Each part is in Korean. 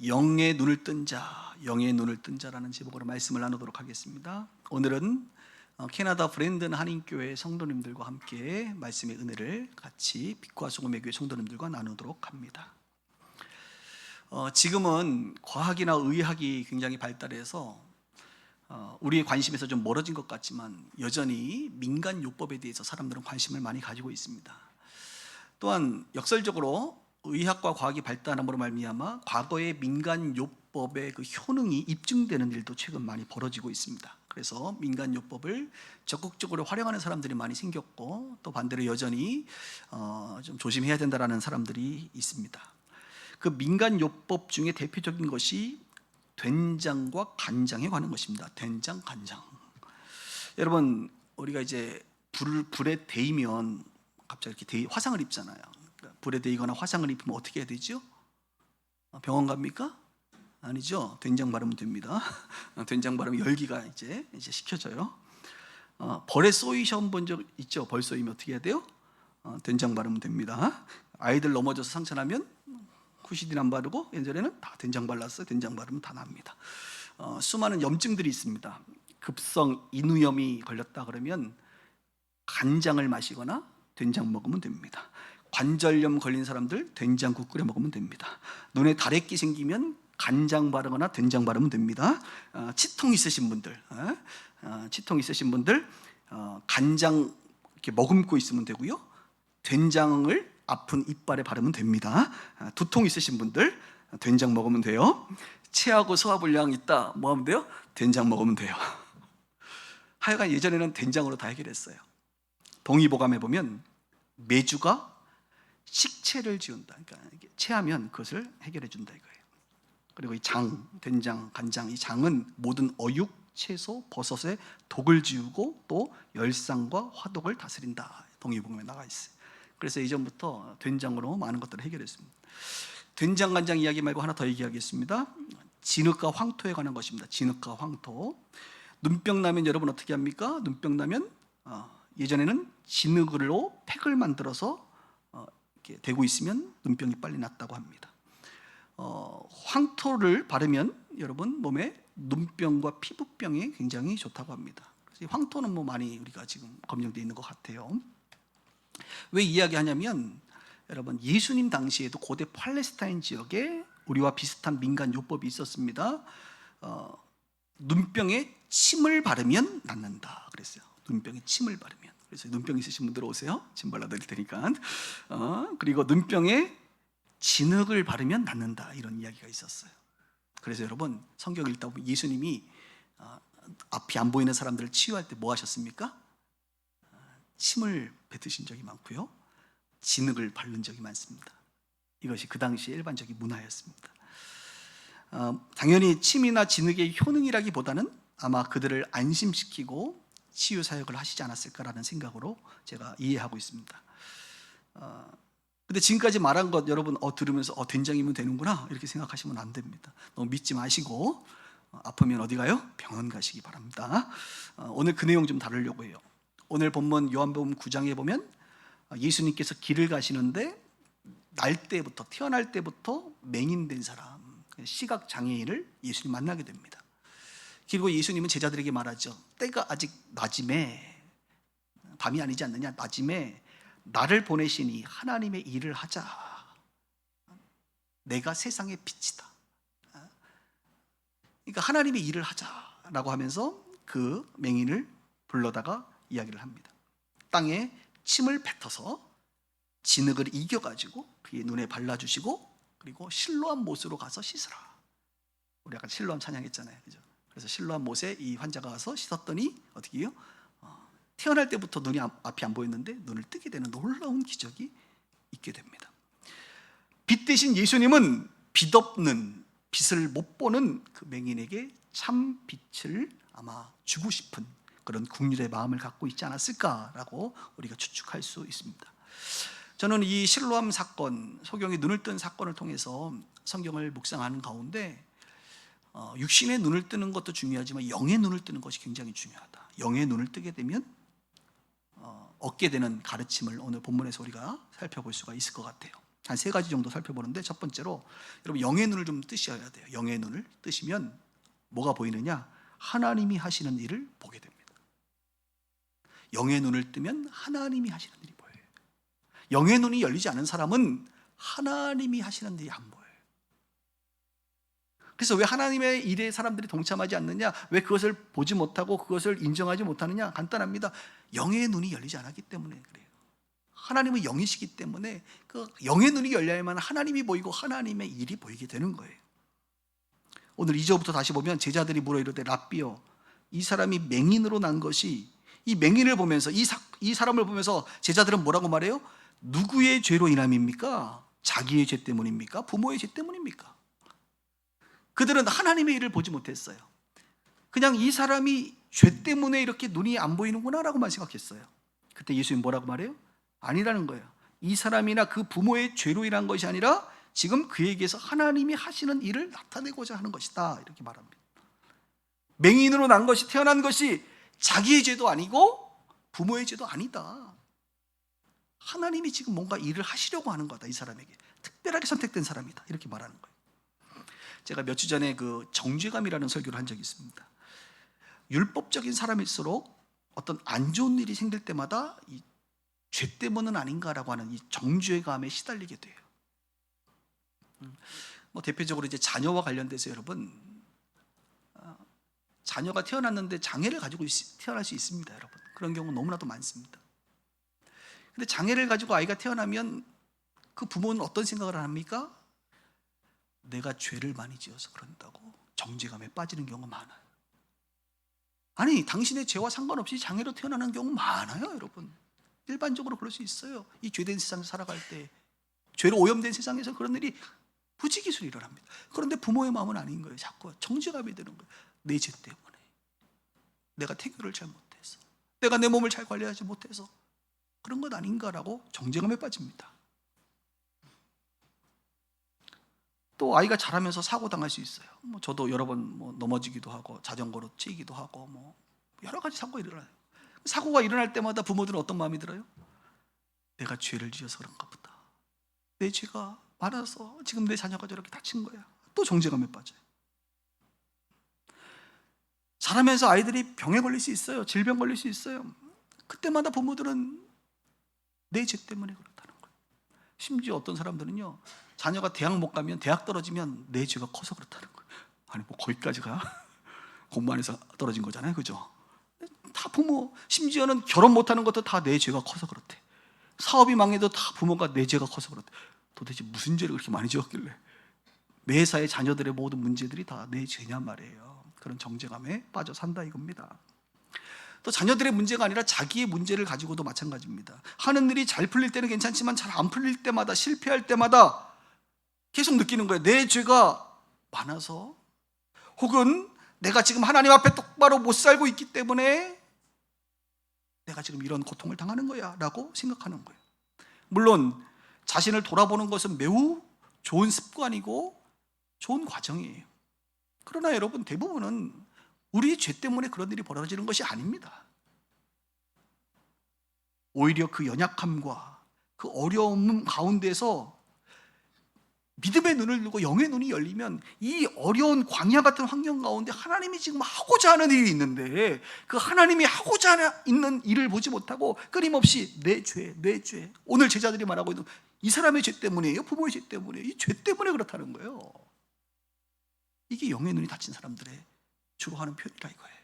영의 눈을 뜬 자, 영의 눈을 뜬 자라는 제목으로 말씀을 나누도록 하겠습니다. 오늘은 캐나다 브랜든 한인교회 성도님들과 함께 말씀의 은혜를 같이 빛과 소금의 교회 성도님들과 나누도록 합니다. 지금은 과학이나 의학이 굉장히 발달해서 우리의 관심에서 좀 멀어진 것 같지만 여전히 민간요법에 대해서 사람들은 관심을 많이 가지고 있습니다. 또한 역설적으로 의학과 과학이 발달함으로 말미암아 과거의 민간요법의 그 효능이 입증되는 일도 최근 많이 벌어지고 있습니다. 그래서 민간요법을 적극적으로 활용하는 사람들이 많이 생겼고, 또 반대로 여전히 좀 조심해야 된다라는 사람들이 있습니다. 그 민간요법 중에 대표적인 것이 된장과 간장에 관한 것입니다. 된장, 간장. 여러분, 우리가 이제 불에 데이면 갑자기 이렇게 화상을 입잖아요. 불에 데이거나 화상을 입으면 어떻게 해야 되죠? 병원 갑니까? 아니죠. 된장 바르면 됩니다. 된장 바르면 열기가 이제 식혀져요. 벌에 쏘이셔 본 적 있죠? 벌 쏘이면 어떻게 해야 돼요? 된장 바르면 됩니다. 아이들 넘어져서 상처나면 쿠시딘 안 바르고 예전에는 다 된장 발랐어요. 된장 바르면 다 납니다. 수많은 염증들이 있습니다. 급성 인후염이 걸렸다 그러면 간장을 마시거나 된장 먹으면 됩니다. 관절염 걸린 사람들 된장국 끓여 먹으면 됩니다. 눈에 다래끼 생기면 간장 바르거나 된장 바르면 됩니다. 치통 있으신 분들, 간장 이렇게 머금고 있으면 되고요. 된장을 아픈 이빨에 바르면 됩니다. 두통 있으신 분들 된장 먹으면 돼요. 체하고 소화불량 있다, 뭐 하면 돼요? 된장 먹으면 돼요. 하여간 예전에는 된장으로 다 해결했어요. 동의보감에 보면 메주가 식체를 지운다. 그러니까 체하면 그것을 해결해 준다 이거예요. 그리고 이 장, 된장, 간장, 이 장은 모든 어육, 채소, 버섯의 독을 지우고 또 열상과 화독을 다스린다. 동의보감에 나와 있어요. 그래서 이전부터 된장으로 많은 것들을 해결했습니다. 된장, 간장 이야기 말고 하나 더 얘기하겠습니다. 진흙과 황토에 관한 것입니다. 진흙과 황토. 눈병 나면 여러분 어떻게 합니까? 눈병 나면 예전에는 진흙으로 팩을 만들어서 이렇게 대고 있으면 눈병이 빨리 낫다고 합니다. 황토를 바르면 여러분 몸에 눈병과 피부병에 굉장히 좋다고 합니다. 그래서 황토는 뭐 많이 우리가 지금 검증되어 있는 것 같아요. 왜 이야기하냐면 여러분, 예수님 당시에도 고대 팔레스타인 지역에 우리와 비슷한 민간 요법이 있었습니다. 눈병에 침을 바르면 낫는다 그랬어요. 눈병에 침을 바르면. 그래서 눈병 있으신 분들 오세요. 침 발라드릴 테니까. 그리고 눈병에 진흙을 바르면 낫는다, 이런 이야기가 있었어요. 그래서 여러분, 성경 읽다 보면 예수님이 앞이 안 보이는 사람들을 치유할 때 뭐 하셨습니까? 침을 뱉으신 적이 많고요, 진흙을 바른 적이 많습니다. 이것이 그 당시 일반적인 문화였습니다. 당연히 침이나 진흙의 효능이라기보다는 아마 그들을 안심시키고 치유 사역을 하시지 않았을까라는 생각으로 제가 이해하고 있습니다. 근데 지금까지 말한 것 여러분 들으면서 된장이면 되는구나 이렇게 생각하시면 안 됩니다. 너무 믿지 마시고 아프면 어디 가요? 병원 가시기 바랍니다. 오늘 그 내용 좀 다루려고 해요. 오늘 본문 요한복음 9장에 보면 예수님께서 길을 가시는데 태어날 때부터 맹인된 사람, 시각 장애인을 예수님 만나게 됩니다. 그리고 예수님은 제자들에게 말하죠. 때가 아직 낮임에, 밤이 아니지 않느냐, 낮임에 나를 보내시니 하나님의 일을 하자. 내가 세상의 빛이다. 그러니까 하나님의 일을 하자라고 하면서 그 맹인을 불러다가 이야기를 합니다. 땅에 침을 뱉어서 진흙을 이겨가지고 그의 눈에 발라주시고, 그리고 실로암 못으로 가서 씻으라. 우리 아까 실로암 찬양했잖아요, 그죠? 그래서 실로암 못에 이 환자가 가서 씻었더니 어떻게 해요? 태어날 때부터 눈이 앞이 안 보였는데 눈을 뜨게 되는 놀라운 기적이 있게 됩니다. 빛 대신 예수님은 빛 없는, 빛을 못 보는 그 맹인에게 참 빛을 아마 주고 싶은 그런 국률의 마음을 갖고 있지 않았을까라고 우리가 추측할 수 있습니다. 저는 이 실로암 사건, 소경이 눈을 뜬 사건을 통해서 성경을 묵상하는 가운데 육신의 눈을 뜨는 것도 중요하지만 영의 눈을 뜨는 것이 굉장히 중요하다. 영의 눈을 뜨게 되면 얻게 되는 가르침을 오늘 본문에서 우리가 살펴볼 수가 있을 것 같아요. 한 세 가지 정도 살펴보는데, 첫 번째로 여러분 영의 눈을 좀 뜨셔야 돼요. 영의 눈을 뜨시면 뭐가 보이느냐? 하나님이 하시는 일을 보게 됩니다. 영의 눈을 뜨면 하나님이 하시는 일이 보여요. 영의 눈이 열리지 않은 사람은 하나님이 하시는 일이 안 보여요. 그래서 왜 하나님의 일에 사람들이 동참하지 않느냐? 왜 그것을 보지 못하고 그것을 인정하지 못하느냐? 간단합니다. 영의 눈이 열리지 않았기 때문에 그래요. 하나님은 영이시기 때문에 그 영의 눈이 열려야만 하나님이 보이고 하나님의 일이 보이게 되는 거예요. 오늘 2절부터 다시 보면 제자들이 물어 이르되 랍비여, 이 사람이 맹인으로 난 것이, 이 맹인을 보면서 이 사람을 보면서 제자들은 뭐라고 말해요? 누구의 죄로 인함입니까? 자기의 죄 때문입니까? 부모의 죄 때문입니까? 그들은 하나님의 일을 보지 못했어요. 그냥 이 사람이 죄 때문에 이렇게 눈이 안 보이는구나 라고만 생각했어요. 그때 예수님 뭐라고 말해요? 아니라는 거예요. 이 사람이나 그 부모의 죄로 인한 것이 아니라 지금 그에게서 하나님이 하시는 일을 나타내고자 하는 것이다, 이렇게 말합니다. 맹인으로 난 것이, 태어난 것이 자기의 죄도 아니고 부모의 죄도 아니다. 하나님이 지금 뭔가 일을 하시려고 하는 거다, 이 사람에게. 특별하게 선택된 사람이다, 이렇게 말하는 거예요. 제가 몇 주 전에 그 정죄감이라는 설교를 한 적이 있습니다. 율법적인 사람일수록 어떤 안 좋은 일이 생길 때마다 이 죄 때문은 아닌가라고 하는 이 정죄감에 시달리게 돼요. 뭐 대표적으로 이제 자녀와 관련돼서 여러분, 자녀가 태어났는데 장애를 가지고 태어날 수 있습니다, 여러분. 그런 경우 너무나도 많습니다. 근데 장애를 가지고 아이가 태어나면 그 부모는 어떤 생각을 합니까? 내가 죄를 많이 지어서 그런다고 정죄감에 빠지는 경우가 많아요. 아니, 당신의 죄와 상관없이 장애로 태어나는 경우 많아요, 여러분. 일반적으로 그럴 수 있어요. 이 죄된 세상에서 살아갈 때, 죄로 오염된 세상에서 그런 일이 부지기수로 일어납니다. 그런데 부모의 마음은 아닌 거예요. 자꾸 정죄감이 드는 거예요. 내 죄 때문에, 내가 태교를 잘 못해서, 내가 내 몸을 잘 관리하지 못해서 그런 것 아닌가라고 정죄감에 빠집니다. 또 아이가 자라면서 사고 당할 수 있어요. 뭐 저도 여러 번 넘어지기도 하고 자전거로 치이기도 하고 뭐 여러 가지 사고가 일어나요. 사고가 일어날 때마다 부모들은 어떤 마음이 들어요? 내가 죄를 지어서 그런가 보다. 내 죄가 많아서 지금 내 자녀가 저렇게 다친 거야. 또 정죄감에 빠져요. 자라면서 아이들이 병에 걸릴 수 있어요. 질병 걸릴 수 있어요. 그때마다 부모들은 내 죄 때문에 그렇다는 거예요. 심지어 어떤 사람들은요, 자녀가 대학 못 가면, 대학 떨어지면 내 죄가 커서 그렇다는 거예요. 아니 뭐 거기까지 가? 공부 안 해서 떨어진 거잖아요, 그죠? 다 부모, 심지어는 결혼 못하는 것도 다 내 죄가 커서 그렇대. 사업이 망해도 다 부모가 내 죄가 커서 그렇대. 도대체 무슨 죄를 그렇게 많이 지었길래 매사에 자녀들의 모든 문제들이 다 내 죄냐 말이에요. 그런 정죄감에 빠져 산다 이겁니다. 또 자녀들의 문제가 아니라 자기의 문제를 가지고도 마찬가지입니다. 하는 일이 잘 풀릴 때는 괜찮지만 잘 안 풀릴 때마다, 실패할 때마다 계속 느끼는 거예요. 내 죄가 많아서, 혹은 내가 지금 하나님 앞에 똑바로 못 살고 있기 때문에 내가 지금 이런 고통을 당하는 거야 라고 생각하는 거예요. 물론 자신을 돌아보는 것은 매우 좋은 습관이고 좋은 과정이에요. 그러나 여러분, 대부분은 우리 죄 때문에 그런 일이 벌어지는 것이 아닙니다. 오히려 그 연약함과 그 어려움 가운데서 믿음의 눈을 들고 영의 눈이 열리면 이 어려운 광야 같은 환경 가운데 하나님이 지금 하고자 하는 일이 있는데, 그 하나님이 하고자 있는 일을 보지 못하고 끊임없이 내 죄, 오늘 제자들이 말하고 있는 이 사람의 죄 때문이에요? 부모의 죄 때문이에요? 이 죄 때문에 그렇다는 거예요. 이게 영의 눈이 닫힌 사람들의 주로 하는 표현이라 이거예요.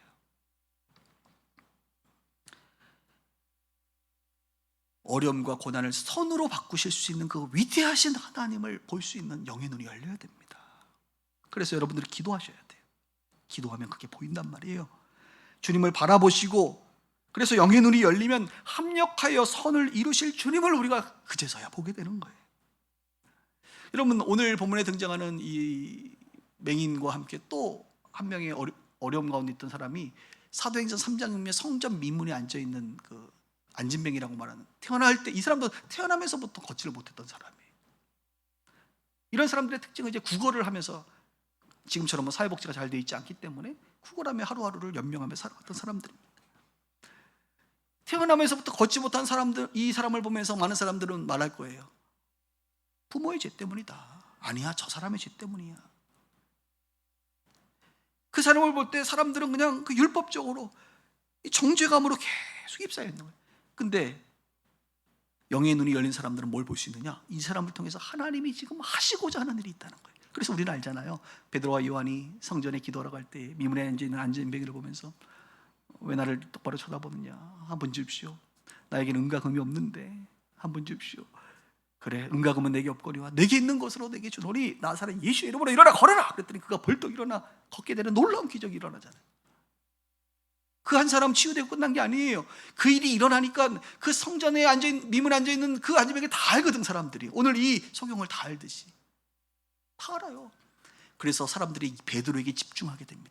어려움과 고난을 선으로 바꾸실 수 있는 그 위대하신 하나님을 볼 수 있는 영의 눈이 열려야 됩니다. 그래서 여러분들이 기도하셔야 돼요. 기도하면 그게 보인단 말이에요. 주님을 바라보시고, 그래서 영의 눈이 열리면 합력하여 선을 이루실 주님을 우리가 그제서야 보게 되는 거예요. 여러분, 오늘 본문에 등장하는 이 맹인과 함께 또 한 명의 어려움 가운데 있던 사람이 사도행전 3장에 성전 미문에 앉아있는 그 안진뱅이라고 말하는, 태어날 때 이 사람도 태어나면서부터 걷지를 못했던 사람이에요. 이런 사람들의 특징은 이제 구걸을 하면서, 지금처럼 뭐 사회복지가 잘 돼 있지 않기 때문에 구걸하며 하루하루를 연명하며 살아왔던 사람들입니다. 태어나면서부터 걷지 못한 사람들, 이 사람을 보면서 많은 사람들은 말할 거예요. 부모의 죄 때문이다. 아니야, 저 사람의 죄 때문이야. 그 사람을 볼 때 사람들은 그냥 그 율법적으로 정죄감으로 계속 휩싸여 있는 거예요. 근데 영의 눈이 열린 사람들은 뭘 볼 수 있느냐? 이 사람을 통해서 하나님이 지금 하시고자 하는 일이 있다는 거예요. 그래서 우리는 알잖아요. 베드로와 요한이 성전에 기도하러 갈 때 미문에 앉아있는 안전뱅이를 보면서 왜 나를 똑바로 쳐다보느냐? 한번 주십시오. 나에게는 은과 금이 없는데 한번 주십시오. 그래, 은과 금은 내게 없거니와 내게 있는 것으로 내게 주노니 나사렛 예수의 이름으로 일어나 걸어라. 그랬더니 그가 벌떡 일어나 걷게 되는 놀라운 기적이 일어나잖아요. 그 한 사람 치유되고 끝난 게 아니에요. 그 일이 일어나니까 그 성전에 미문에 앉아있는 그 안전뱅이 다 알거든. 사람들이 오늘 이 성경을 다 알듯이 다 알아요. 그래서 사람들이 베드로에게 집중하게 됩니다.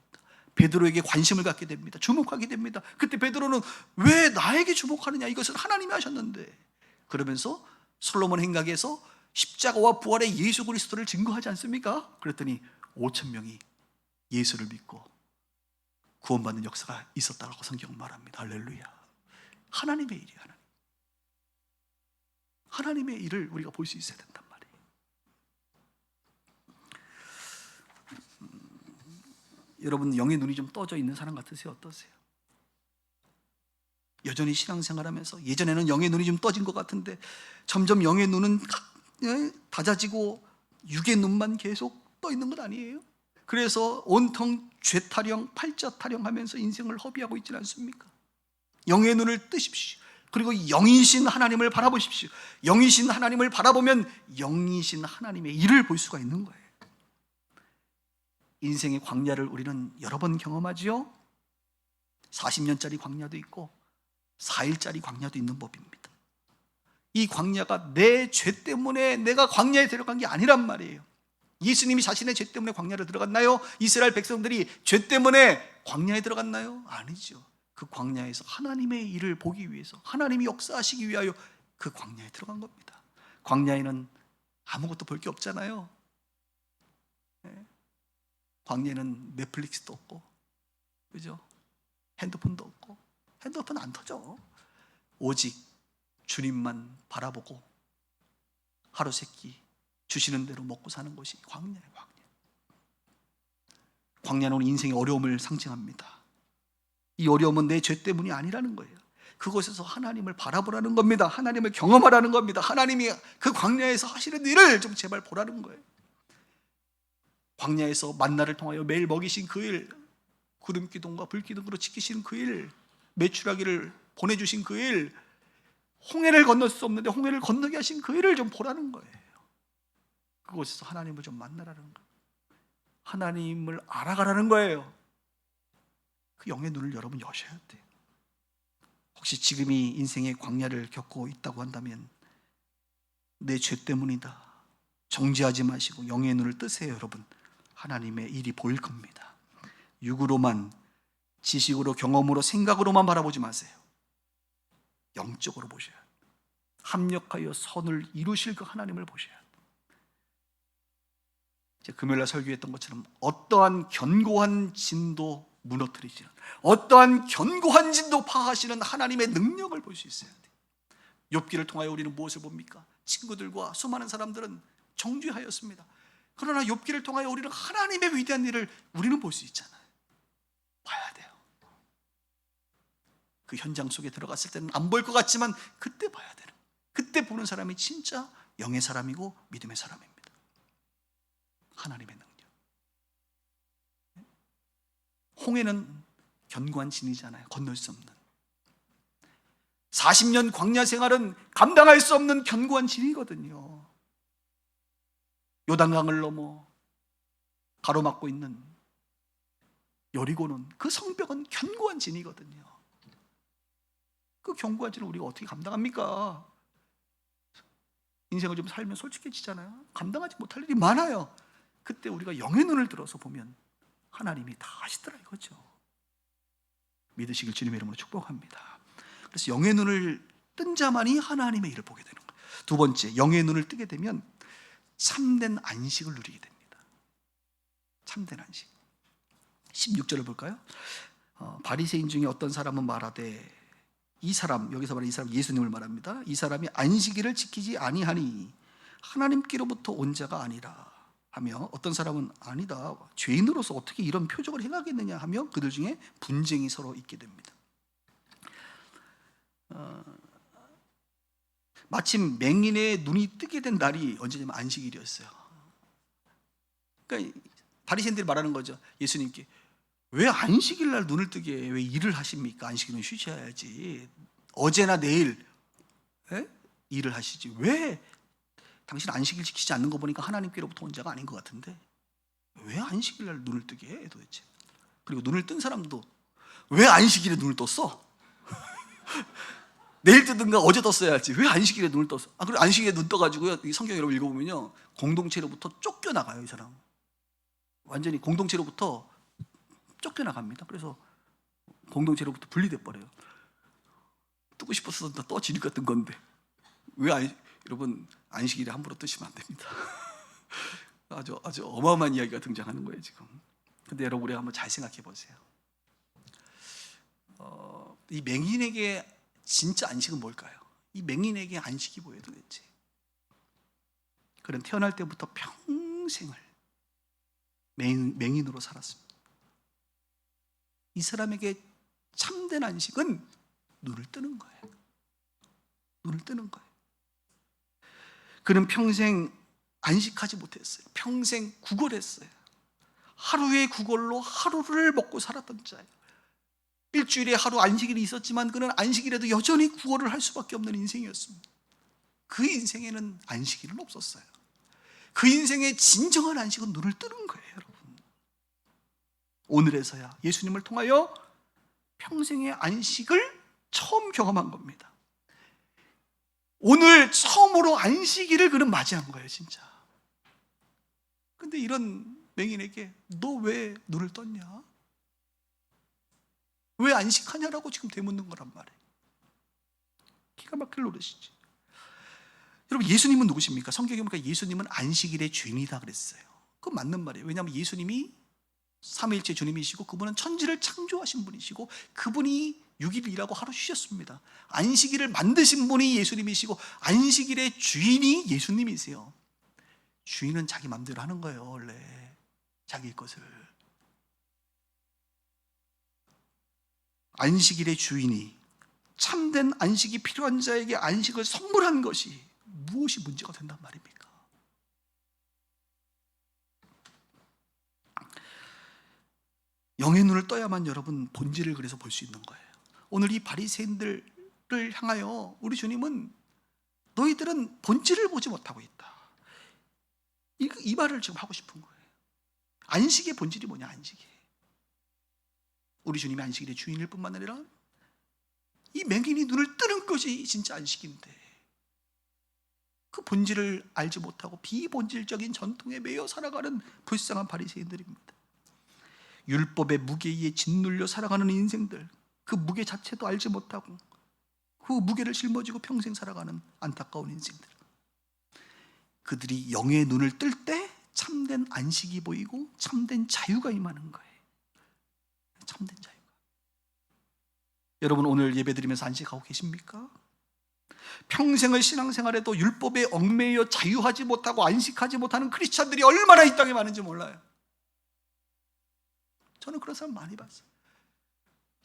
베드로에게 관심을 갖게 됩니다. 주목하게 됩니다. 그때 베드로는 왜 나에게 주목하느냐? 이것은 하나님이 하셨는데. 그러면서 솔로몬 행각에서 십자가와 부활의 예수 그리스도를 증거하지 않습니까? 그랬더니 5,000명이 예수를 믿고 구원받는 역사가 있었다고 성경은 말합니다. 할렐루야. 하나님의 일이야. 하나님의 일을 우리가 볼 수 있어야 된단 말이에요. 여러분, 영의 눈이 좀 떠져 있는 사람 같으세요? 어떠세요? 여전히 신앙생활하면서 예전에는 영의 눈이 좀 떠진 것 같은데 점점 영의 눈은 닫아지고 육의 눈만 계속 떠 있는 건 아니에요? 그래서 온통 죄타령, 팔자타령하면서 인생을 허비하고 있지 않습니까? 영의 눈을 뜨십시오. 그리고 영이신 하나님을 바라보십시오. 영이신 하나님을 바라보면 영이신 하나님의 일을 볼 수가 있는 거예요. 인생의 광야를 우리는 여러 번 경험하지요. 40년짜리 광야도 있고 4일짜리 광야도 있는 법입니다. 이 광야가 내 죄 때문에 내가 광야에 들어간 게 아니란 말이에요. 예수님이 자신의 죄 때문에 광야를 들어갔나요? 이스라엘 백성들이 죄 때문에 광야에 들어갔나요? 아니죠. 그 광야에서 하나님의 일을 보기 위해서, 하나님이 역사하시기 위하여 그 광야에 들어간 겁니다. 광야에는 아무것도 볼 게 없잖아요. 광야에는 넷플릭스도 없고, 그죠? 핸드폰도 없고, 핸드폰 안 터져. 오직 주님만 바라보고 하루 세끼 주시는 대로 먹고 사는 것이 광야예요. 광야는 우리 인생의 어려움을 상징합니다. 이 어려움은 내 죄 때문이 아니라는 거예요. 그곳에서 하나님을 바라보라는 겁니다. 하나님을 경험하라는 겁니다. 하나님이 그 광야에서 하시는 일을 좀 제발 보라는 거예요. 광야에서 만나를 통하여 매일 먹이신 그 일, 구름기둥과 불기둥으로 지키신 그 일, 메추라기를 보내주신 그 일, 홍해를 건널 수 없는데 홍해를 건너게 하신 그 일을 좀 보라는 거예요. 그곳에서 하나님을 좀 만나라는 거예요. 하나님을 알아가라는 거예요. 그 영의 눈을 여러분 여셔야 돼요. 혹시 지금이 인생의 광야를 겪고 있다고 한다면 내 죄 때문이다. 정죄하지 마시고 영의 눈을 뜨세요. 여러분, 하나님의 일이 보일 겁니다. 육으로만, 지식으로, 경험으로, 생각으로만 바라보지 마세요. 영적으로 보셔야 돼요. 합력하여 선을 이루실 그 하나님을 보셔야 돼요. 금요일날 설교했던 것처럼 어떠한 견고한 진도 무너뜨리시는, 어떠한 견고한 진도 파하시는 하나님의 능력을 볼 수 있어야 돼요. 욥기를 통하여 우리는 무엇을 봅니까? 친구들과 수많은 사람들은 정죄하였습니다. 그러나 욥기를 통하여 우리는 하나님의 위대한 일을 우리는 볼 수 있잖아요. 봐야 돼요. 그 현장 속에 들어갔을 때는 안 보일 것 같지만 그때 봐야 되는, 그때 보는 사람이 진짜 영의 사람이고 믿음의 사람입니다. 하나님의 능력. 홍해는 견고한 진이잖아요. 건널 수 없는. 40년 광야 생활은 감당할 수 없는 견고한 진이거든요. 요단강을 넘어 가로막고 있는 여리고는, 그 성벽은 견고한 진이거든요. 그 견고한 진을 우리가 어떻게 감당합니까? 인생을 좀 살면 솔직해지잖아요. 감당하지 못할 일이 많아요. 그때 우리가 영의 눈을 들어서 보면 하나님이 다 하시더라 이거죠. 믿으시길 주님의 이름으로 축복합니다. 그래서 영의 눈을 뜬 자만이 하나님의 일을 보게 되는 거예요. 두 번째, 영의 눈을 뜨게 되면 참된 안식을 누리게 됩니다. 참된 안식. 16절을 볼까요? 바리새인 중에 어떤 사람은 말하되, 이 사람, 여기서 말하는 이 사람 예수님을 말합니다. 이 사람이 안식일을 지키지 아니하니 하나님께로부터 온 자가 아니라 하며, 어떤 사람은 아니다, 죄인으로서 어떻게 이런 표적을 행하겠느냐 하며 그들 중에 분쟁이 서로 있게 됩니다. 마침 맹인의 눈이 뜨게 된 날이 언제냐면 안식일이었어요. 그러니까 바리새인들이 말하는 거죠. 예수님께, 왜 안식일 날 눈을 뜨게 왜 일을 하십니까? 안식일은 쉬셔야지. 어제나 내일 일을 하시지. 왜 당신 안식일 지키지 않는 거 보니까 하나님께로부터 온 자가 아닌 것 같은데 왜 안식일 날 눈을 뜨게 해 도대체? 그리고 눈을 뜬 사람도 왜 안식일에 눈을 떴어? 내일 뜨든가 어제 떴어야지. 왜 안식일에 눈을 떴어? 그리고 안식일에 눈 떠가지고요, 이 성경 여러분 읽어보면요, 공동체로부터 쫓겨나가요. 이 사람 완전히 공동체로부터 쫓겨나갑니다. 그래서 공동체로부터 분리돼 버려요. 뜨고 싶어서 떠지니까 뜬 건데 여러분 안식일에 함부로 뜨시면 안 됩니다. 아주 어마어마한 이야기가 등장하는 거예요 지금. 근데 여러분, 우리 한번 잘 생각해 보세요. 이 맹인에게 진짜 안식은 뭘까요? 이 맹인에게 안식이 뭐예요 도대체? 그는 태어날 때부터 평생을 맹인으로 살았습니다. 이 사람에게 참된 안식은 눈을 뜨는 거예요. 눈을 뜨는 거예요. 그는 평생 안식하지 못했어요. 평생 구걸했어요. 하루의 구걸로 하루를 먹고 살았던 자예요. 일주일에 하루 안식일이 있었지만 그는 안식일에도 여전히 구걸을 할 수밖에 없는 인생이었습니다. 그 인생에는 안식일은 없었어요. 그 인생의 진정한 안식은 눈을 뜨는 거예요, 여러분. 오늘에서야 예수님을 통하여 평생의 안식을 처음 경험한 겁니다. 오늘 처음으로 안식일을 그는 맞이한 거예요, 진짜. 근데 이런 맹인에게 너 왜 눈을 떴냐? 왜 안식하냐라고 지금 되묻는 거란 말이에요. 기가 막힐 노릇이지. 여러분, 예수님은 누구십니까? 성경에 보니까 예수님은 안식일의 주인이다 그랬어요. 그건 맞는 말이에요. 왜냐하면 예수님이 삼위일체 주님이시고 그분은 천지를 창조하신 분이시고 그분이 6일 일하고 하루 쉬셨습니다. 안식일을 만드신 분이 예수님이시고 안식일의 주인이 예수님이세요. 주인은 자기 마음대로 하는 거예요, 원래. 자기 것을. 안식일의 주인이 참된 안식이 필요한 자에게 안식을 선물한 것이 무엇이 문제가 된단 말입니까? 영의 눈을 떠야만 여러분 본질을 그래서 볼 수 있는 거예요. 오늘 이 바리새인들을 향하여 우리 주님은 너희들은 본질을 보지 못하고 있다, 이 말을 지금 하고 싶은 거예요. 안식의 본질이 뭐냐? 안식이, 우리 주님이 안식일의 주인일 뿐만 아니라 이 맹인이 눈을 뜨는 것이 진짜 안식인데 그 본질을 알지 못하고 비본질적인 전통에 매여 살아가는 불쌍한 바리새인들입니다. 율법의 무게에 짓눌려 살아가는 인생들, 그 무게 자체도 알지 못하고 그 무게를 짊어지고 평생 살아가는 안타까운 인생들. 그들이 영의 눈을 뜰 때 참된 안식이 보이고 참된 자유가 임하는 거예요. 참된 자유가. 여러분, 오늘 예배드리면서 안식하고 계십니까? 평생을 신앙생활에도 율법에 얽매여 자유하지 못하고 안식하지 못하는 크리스찬들이 얼마나 이 땅에 많은지 몰라요. 저는 그런 사람 많이 봤어요.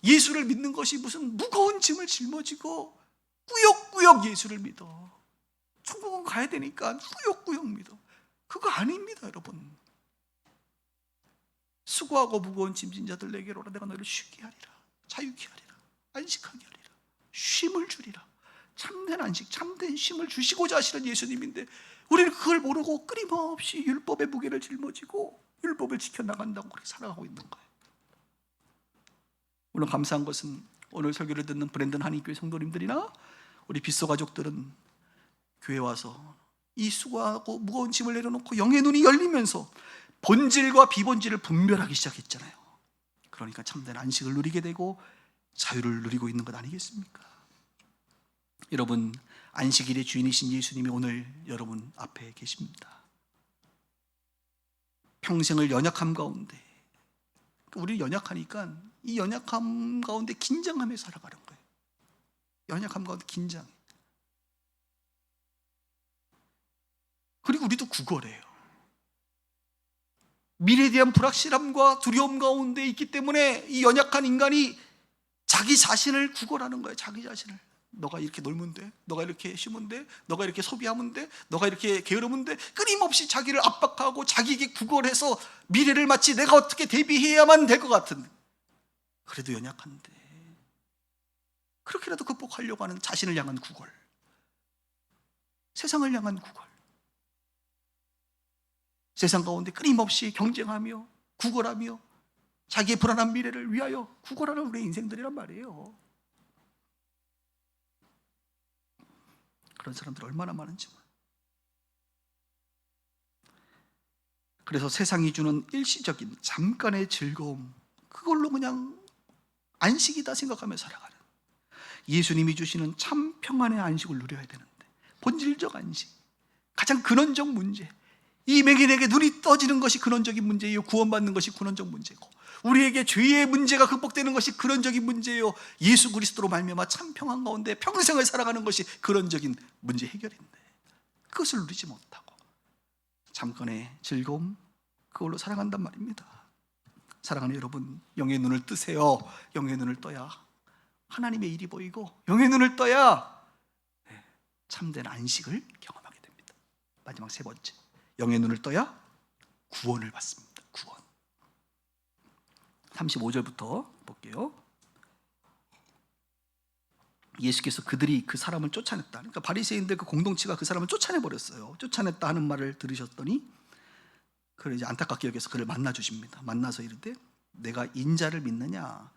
예수를 믿는 것이 무슨 무거운 짐을 짊어지고 꾸역꾸역 예수를 믿어. 천국은 가야 되니까 꾸역꾸역 믿어. 그거 아닙니다, 여러분. 수고하고 무거운 짐진 자들 내게로 오라. 내가 너희를 쉬게 하리라. 자유케 하리라. 안식하게 하리라. 쉼을 주리라. 참된 안식, 참된 쉼을 주시고자 하시는 예수님인데 우리는 그걸 모르고 끊임없이 율법의 무게를 짊어지고 율법을 지켜나간다고 그렇게 살아가고 있는 거예요. 물론 감사한 것은 오늘 설교를 듣는 브랜든 한인교회 성도님들이나 우리 빗소 가족들은 교회 와서 이 수고하고 무거운 짐을 내려놓고 영의 눈이 열리면서 본질과 비본질을 분별하기 시작했잖아요. 그러니까 참된 안식을 누리게 되고 자유를 누리고 있는 것 아니겠습니까? 여러분, 안식일의 주인이신 예수님이 오늘 여러분 앞에 계십니다. 평생을 연약함 가운데, 우리 연약하니까 이 연약함 가운데 긴장하며 살아가는 거예요. 연약함 가운데 긴장. 그리고 우리도 구걸해요. 미래에 대한 불확실함과 두려움 가운데 있기 때문에 이 연약한 인간이 자기 자신을 구걸하는 거예요. 자기 자신을. 너가 이렇게 놀면 돼, 너가 이렇게 쉬면 돼, 너가 이렇게 소비하면 돼, 너가 이렇게 게으르면 돼. 끊임없이 자기를 압박하고 자기에게 구걸해서 미래를 마치 내가 어떻게 대비해야만 될 것 같은, 그래도 연약한데 그렇게라도 극복하려고 하는 자신을 향한 구걸, 세상을 향한 구걸, 세상 가운데 끊임없이 경쟁하며 구걸하며 자기의 불안한 미래를 위하여 구걸하는 우리의 인생들이란 말이에요. 그런 사람들 얼마나 많은지. 그래서 세상이 주는 일시적인 잠깐의 즐거움, 그걸로 그냥 안식이다 생각하며 살아가는, 예수님이 주시는 참 평안의 안식을 누려야 되는데, 본질적 안식, 가장 근원적 문제, 이 맹인에게 눈이 떠지는 것이 근원적인 문제예요. 구원받는 것이 근원적 문제고, 우리에게 죄의 문제가 극복되는 것이 근원적인 문제예요. 예수 그리스도로 말미암아 참 평안 가운데 평생을 살아가는 것이 근원적인 문제 해결인데, 그것을 누리지 못하고 잠깐의 즐거움, 그걸로 살아간단 말입니다. 사랑하는 여러분, 영의 눈을 뜨세요. 영의 눈을 떠야 하나님의 일이 보이고, 영의 눈을 떠야 참된 안식을 경험하게 됩니다. 마지막 세 번째, 영의 눈을 떠야 구원을 받습니다. 구원. 35절부터 볼게요. 예수께서 그들이 그 사람을 쫓아냈다, 그러니까 바리새인들 그 공동체가 그 사람을 쫓아내버렸어요. 쫓아냈다 하는 말을 들으셨더니 그를 이제 안타깝게 여겨서 그를 만나 주십니다. 만나서 이르되 내가 인자를 믿느냐.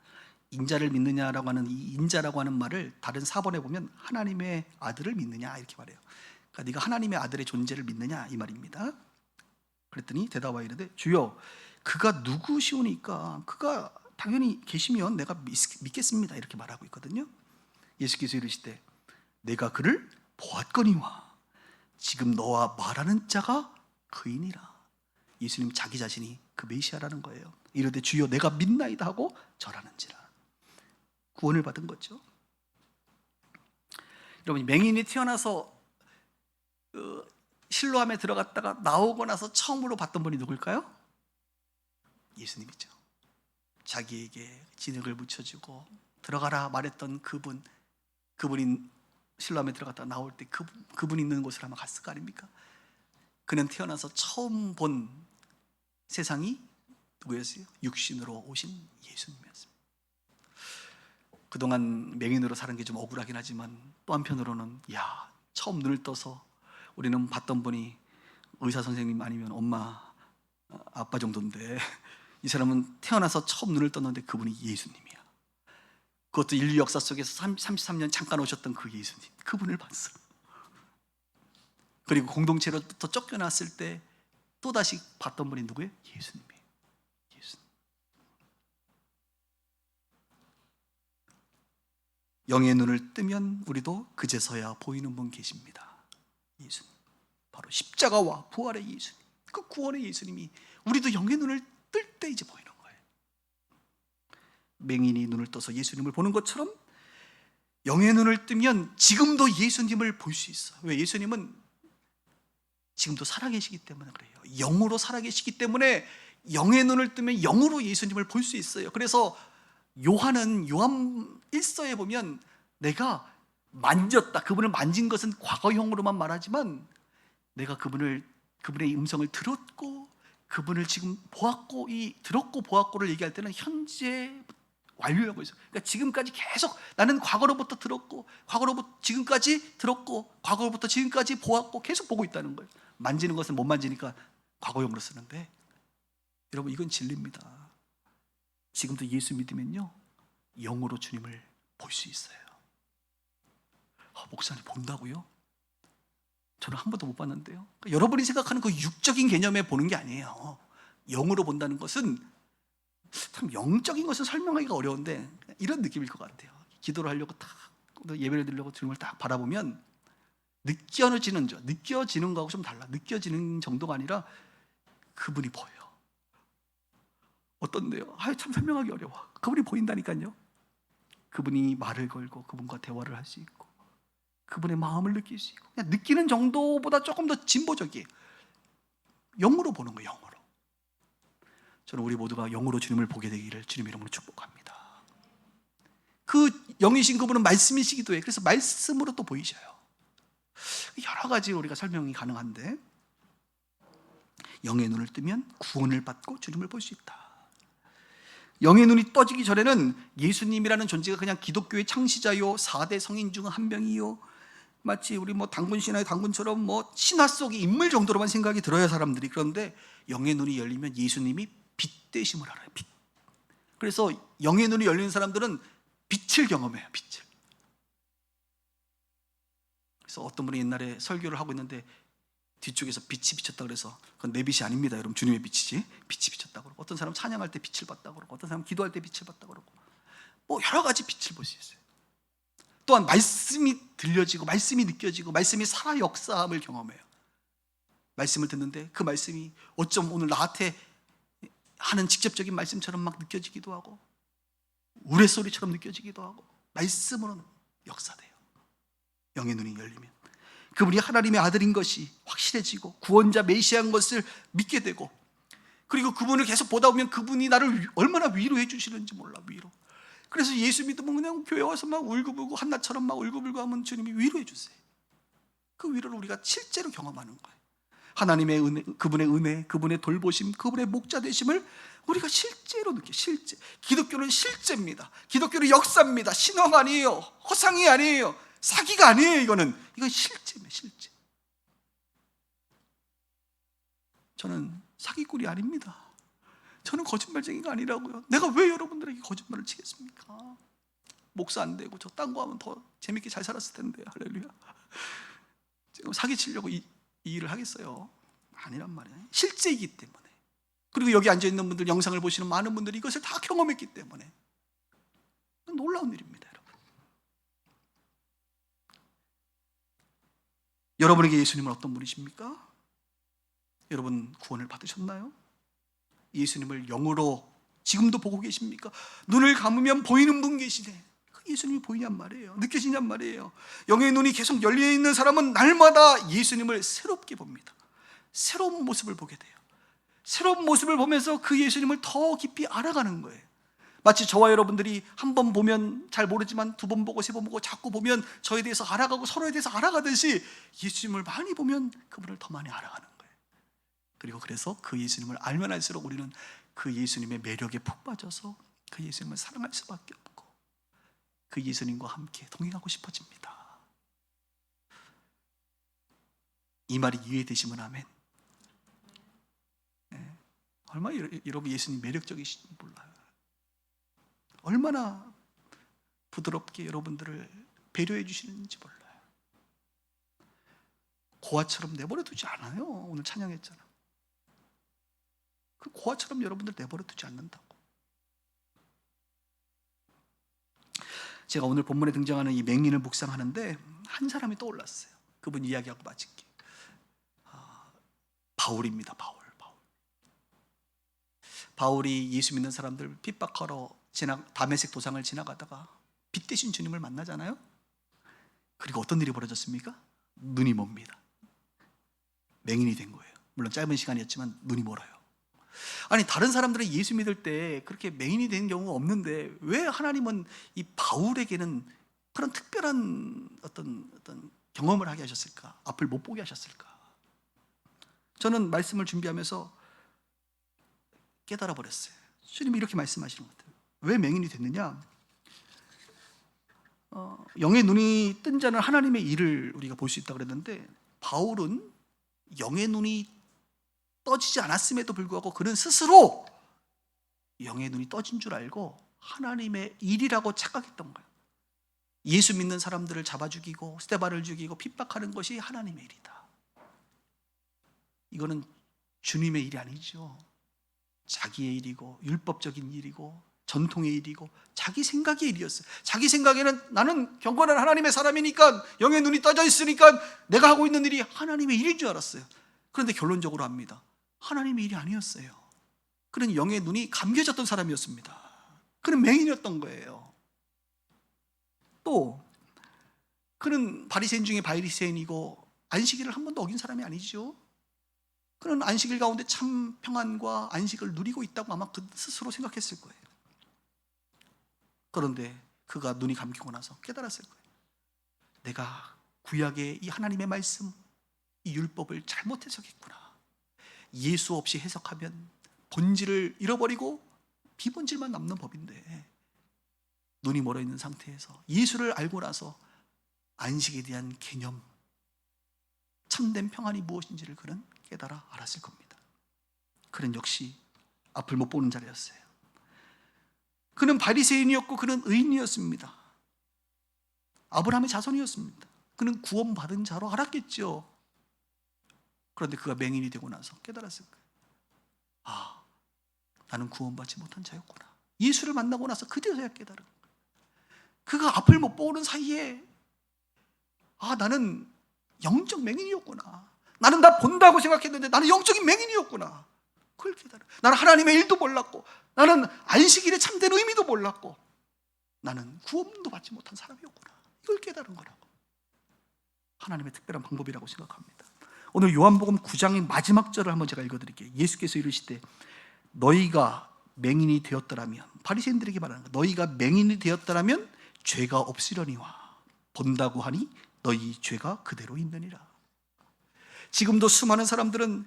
인자를 믿느냐라고 하는 이 인자라고 하는 말을 다른 사본에 보면 하나님의 아들을 믿느냐 이렇게 말해요. 그러니까 네가 하나님의 아들의 존재를 믿느냐 이 말입니다. 그랬더니 대답하여 이르되 주여 그가 누구시오니까 그가 당연히 계시면 내가 믿겠습니다 이렇게 말하고 있거든요. 예수께서 이르시되 내가 그를 보았거니와 지금 너와 말하는 자가 그이니라. 예수님 자기 자신이 그 메시아라는 거예요. 이르되 주여 내가 믿나이다 하고 절하는지라. 구원을 받은 거죠. 여러분, 맹인이 태어나서 실로암에 들어갔다가 나오고 나서 처음으로 봤던 분이 누굴까요? 예수님이죠. 자기에게 진흙을 묻혀주고 들어가라 말했던 그분이 실로암에 들어갔다가 나올 때 그분이 있는 곳을 아마 갔을 거 아닙니까? 그는 태어나서 처음 본 세상이 누구였어요? 육신으로 오신 예수님이었습니다. 그동안 맹인으로 사는 게 좀 억울하긴 하지만 또 한편으로는 처음 눈을 떠서 우리는 봤던 분이 의사 선생님 아니면 엄마 아빠 정도인데 이 사람은 태어나서 처음 눈을 떴는데 그분이 예수님이야. 그것도 인류 역사 속에서 33년 잠깐 오셨던 그 예수님, 그분을 봤어. 그리고 공동체로부터 쫓겨났을 때 또다시 봤던 분이 누구예요? 예수님이에요. 예수님. 영의 눈을 뜨면 우리도 그제서야 보이는 분 계십니다. 예수님, 바로 십자가와 부활의 예수님, 그 구원의 예수님이 우리도 영의 눈을 뜰 때 이제 보이는 거예요. 맹인이 눈을 떠서 예수님을 보는 것처럼 영의 눈을 뜨면 지금도 예수님을 볼 수 있어요. 왜? 예수님은 지금도 살아계시기 때문에 그래요. 영으로 살아계시기 때문에 영의 눈을 뜨면 영으로 예수님을 볼 수 있어요. 그래서 요한 1서에 보면 내가 만졌다, 그분을 만진 것은 과거형으로만 말하지만 내가 그분의 음성을 들었고 그분을 지금 보았고, 이 들었고 보았고를 얘기할 때는 현재 완료하고 있어요. 그러니까 지금까지 계속 나는 과거로부터 들었고 과거로부터 지금까지 들었고 과거로부터 지금까지 보았고 계속 보고 있다는 거예요. 만지는 것은 못 만지니까 과거형으로 쓰는데, 여러분 이건 진리입니다. 지금도 예수 믿으면요 영으로 주님을 볼 수 있어요. 목사님 본다고요? 저는 한 번도 못 봤는데요. 그러니까 여러분이 생각하는 그 육적인 개념에 보는 게 아니에요. 영으로 본다는 것은 참 영적인 것은 설명하기가 어려운데 이런 느낌일 것 같아요. 기도를 하려고 딱 예배를 드리려고 주님을 딱 바라보면 느껴지는 거하고 좀 달라. 느껴지는 정도가 아니라 그분이 보여. 어떤데요? 참 설명하기 어려워. 그분이 보인다니까요. 그분이 말을 걸고 그분과 대화를 할 수 있고 그분의 마음을 느낄 수 있고, 그냥 느끼는 정도보다 조금 더 진보적이에요. 영으로 보는 거예요. 영으로. 저는 우리 모두가 영으로 주님을 보게 되기를 주님 이름으로 축복합니다. 그 영이신 그분은 말씀이시기도 해요. 그래서 말씀으로 또 보이셔요. 여러 가지 우리가 설명이 가능한데, 영의 눈을 뜨면 구원을 받고 주님을 볼 수 있다. 영의 눈이 떠지기 전에는 예수님이라는 존재가 그냥 기독교의 창시자요, 4대 성인 중 한 명이요, 마치 우리 당군 신화의 당군처럼 신화 속의 인물 정도로만 생각이 들어요, 사람들이. 그런데 영의 눈이 열리면 예수님이 빛 되심을 알아요. 빛. 그래서 영의 눈이 열리는 사람들은 빛을 경험해요. 빛을. 그래서 어떤 분이 옛날에 설교를 하고 있는데 뒤쪽에서 빛이 비쳤다 그래서 그건 내 빛이 아닙니다, 여러분. 주님의 빛이지. 빛이 비쳤다고 그러고, 어떤 사람 찬양할 때 빛을 봤다고 그러고, 어떤 사람 기도할 때 빛을 봤다고 그러고, 여러 가지 빛을 볼 수 있어요. 또한 말씀이 들려지고 말씀이 느껴지고 말씀이 살아 역사함을 경험해요. 말씀을 듣는데 그 말씀이 어쩜 오늘 나한테 하는 직접적인 말씀처럼 막 느껴지기도 하고, 우레소리처럼 느껴지기도 하고, 말씀으로는 역사돼요. 영의 눈이 열리면 그분이 하나님의 아들인 것이 확실해지고, 구원자 메시아인 것을 믿게 되고, 그리고 그분을 계속 보다 보면 그분이 나를 얼마나 위로해 주시는지 몰라. 위로. 그래서 예수 믿으면 그냥 교회 와서 막 울고불고, 한나처럼 막 울고불고 하면 주님이 위로해 주세요. 그 위로를 우리가 실제로 경험하는 거예요. 하나님의 은혜, 그분의 은혜, 그분의 돌보심, 그분의 목자 되심을 우리가 실제로 느껴요. 실제. 기독교는 실제입니다. 기독교는 역사입니다. 신화가 아니에요. 허상이 아니에요. 사기가 아니에요. 이건 실제입니다. 실제. 저는 사기꾼이 아닙니다. 저는 거짓말쟁이가 아니라고요. 내가 왜 여러분들에게 거짓말을 치겠습니까? 목사 안 되고 저 딴 거 하면 더 재밌게 잘 살았을 텐데. 할렐루야. 지금 사기치려고 이 일을 하겠어요? 아니란 말이에요. 실제이기 때문에. 그리고 여기 앉아있는 분들, 영상을 보시는 많은 분들이 이것을 다 경험했기 때문에 놀라운 일입니다. 여러분에게 예수님은 어떤 분이십니까? 여러분 구원을 받으셨나요? 예수님을 영으로 지금도 보고 계십니까? 눈을 감으면 보이는 분 계시네. 그 예수님이 보이냔 말이에요. 느껴지냔 말이에요. 영의 눈이 계속 열려있는 사람은 날마다 예수님을 새롭게 봅니다. 새로운 모습을 보게 돼요. 새로운 모습을 보면서 그 예수님을 더 깊이 알아가는 거예요. 마치 저와 여러분들이 한 번 보면 잘 모르지만 두 번 보고 세 번 보고 자꾸 보면 저에 대해서 알아가고 서로에 대해서 알아가듯이, 예수님을 많이 보면 그분을 더 많이 알아가는 거예요. 그리고 그래서 그 예수님을 알면 알수록 우리는 그 예수님의 매력에 푹 빠져서 그 예수님을 사랑할 수밖에 없고, 그 예수님과 함께 동행하고 싶어집니다. 이 말이 이해되시면 아멘. 네. 얼마나 여러분 예수님 매력적이신지 몰라요. 얼마나 부드럽게 여러분들을 배려해 주시는지 몰라요. 고아처럼 내버려 두지 않아요. 오늘 찬양했잖아. 그 고아처럼 여러분들 내버려 두지 않는다고. 제가 오늘 본문에 등장하는 이 맹인을 묵상하는데 한 사람이 떠올랐어요. 그분 이야기하고 마칠게. 바울입니다. 바울이 예수 믿는 사람들 핍박하러 다메섹 도상을 지나가다가 빛 대신 주님을 만나잖아요. 그리고 어떤 일이 벌어졌습니까? 눈이 멉니다. 맹인이 된 거예요. 물론 짧은 시간이었지만 눈이 멀어요. 아니, 다른 사람들은 예수 믿을 때 그렇게 맹인이 된 경우가 없는데 왜 하나님은 이 바울에게는 그런 특별한 어떤 경험을 하게 하셨을까? 앞을 못 보게 하셨을까? 저는 말씀을 준비하면서 깨달아 버렸어요. 주님이 이렇게 말씀하시는 것 같아요. 왜 맹인이 됐느냐? 영의 눈이 뜬 자는 하나님의 일을 우리가 볼 수 있다고 그랬는데, 바울은 영의 눈이 떠지지 않았음에도 불구하고 그는 스스로 영의 눈이 떠진 줄 알고 하나님의 일이라고 착각했던 거예요. 예수 믿는 사람들을 잡아 죽이고 스데반을 죽이고 핍박하는 것이 하나님의 일이다. 이거는 주님의 일이 아니죠. 자기의 일이고 율법적인 일이고 전통의 일이고 자기 생각의 일이었어요. 자기 생각에는 나는 경건한 하나님의 사람이니까, 영의 눈이 떠져 있으니까 내가 하고 있는 일이 하나님의 일인 줄 알았어요. 그런데 결론적으로 합니다. 하나님의 일이 아니었어요. 그는 영의 눈이 감겨졌던 사람이었습니다. 그는 맹인이었던 거예요. 또 그는 바리새인 중에 바리새인이고 안식일을 한 번도 어긴 사람이 아니죠. 그는 안식일 가운데 참 평안과 안식을 누리고 있다고 아마 그 스스로 생각했을 거예요. 그런데 그가 눈이 감기고 나서 깨달았을 거예요. 내가 구약의 이 하나님의 말씀, 이 율법을 잘못 해석했구나. 예수 없이 해석하면 본질을 잃어버리고 비본질만 남는 법인데, 눈이 멀어 있는 상태에서 예수를 알고 나서 안식에 대한 개념, 참된 평안이 무엇인지를 그는 깨달아 알았을 겁니다. 그는 역시 앞을 못 보는 자리였어요. 그는 바리새인이었고 그는 의인이었습니다. 아브라함의 자손이었습니다. 그는 구원받은 자로 알았겠죠. 그런데 그가 맹인이 되고 나서 깨달았을 거예요. 아, 나는 구원받지 못한 자였구나. 예수를 만나고 나서 그제서야 깨달은 거예요. 그가 앞을 못 보는 사이에 나는 영적 맹인이었구나. 나는 나 본다고 생각했는데 나는 영적인 맹인이었구나. 그걸 깨달아. 나는 하나님의 일도 몰랐고, 나는 안식일의 참된 의미도 몰랐고, 나는 구원도 받지 못한 사람이었구나. 이걸 깨달은 거라고. 하나님의 특별한 방법이라고 생각합니다. 오늘 요한복음 9장의 마지막 절을 한번 제가 읽어드릴게요. 예수께서 이르시되 너희가 맹인이 되었더라면, 바리새인들에게 말하는 거, 너희가 맹인이 되었더라면 죄가 없으려니와 본다고 하니 너희 죄가 그대로 있느니라. 지금도 수많은 사람들은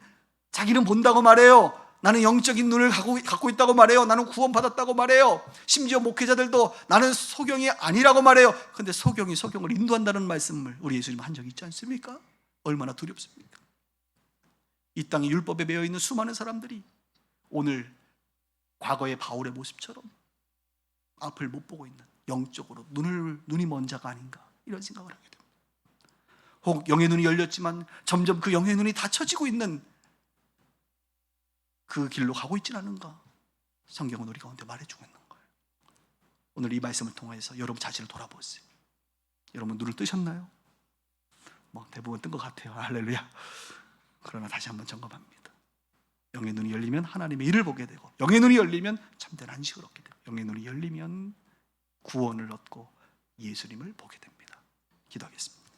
자기는 본다고 말해요. 나는 영적인 눈을 갖고 있다고 말해요. 나는 구원받았다고 말해요. 심지어 목회자들도 나는 소경이 아니라고 말해요. 그런데 소경이 소경을 인도한다는 말씀을 우리 예수님 한 적이 있지 않습니까? 얼마나 두렵습니까? 이 땅에 율법에 매여 있는 수많은 사람들이 오늘 과거의 바울의 모습처럼 앞을 못 보고 있는, 영적으로 눈이 먼 자가 아닌가, 이런 생각을 하게 됩니다. 혹 영의 눈이 열렸지만 점점 그 영의 눈이 닫혀지고 있는 그 길로 가고 있지는 않은가, 성경은 우리 가운데 말해주고 있는 거예요. 오늘 이 말씀을 통해서 여러분 자신을 돌아보세요. 여러분 눈을 뜨셨나요? 대부분 뜬 것 같아요. 할렐루야. 그러나 다시 한번 점검합니다. 영의 눈이 열리면 하나님의 일을 보게 되고, 영의 눈이 열리면 참된 안식을 얻게 되고, 영의 눈이 열리면 구원을 얻고 예수님을 보게 됩니다. 기도하겠습니다.